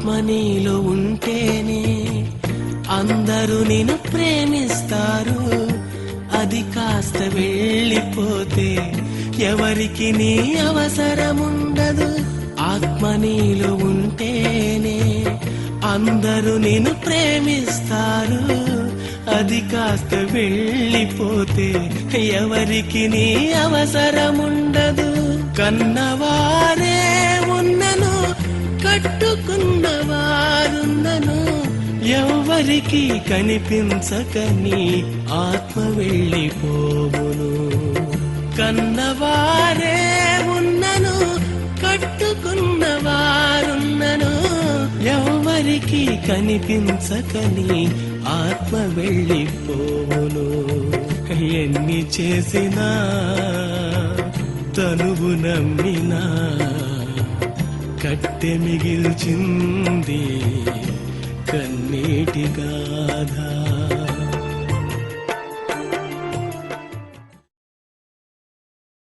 ఆత్మ నీలో ఉంటేనే అందరూ నిన్ను ప్రేమిస్తారు. అది కాస్త వెళ్ళిపోతే ఎవరికి నీ అవసరముండదు. ఆత్మ నీలో ఉంటేనే అందరూ నిన్ను ప్రేమిస్తారు. అది కాస్త వెళ్ళిపోతే ఎవరికి నీ అవసరముండదు. కన్నవారే ఉన్నను కట్టుకున్నవారున్నను ఎవరికి కనిపించకని ఆత్మ వెళ్ళిపోవును. కన్నవారే ఉన్నను కట్టుకున్నవారున్నను ఎవరికి కనిపించకని ఆత్మ వెళ్ళిపోవును. ఎన్ని చేసినా తనువు నమ్మినా కట్టె మిగిల్చింది కన్నీటి గాథ.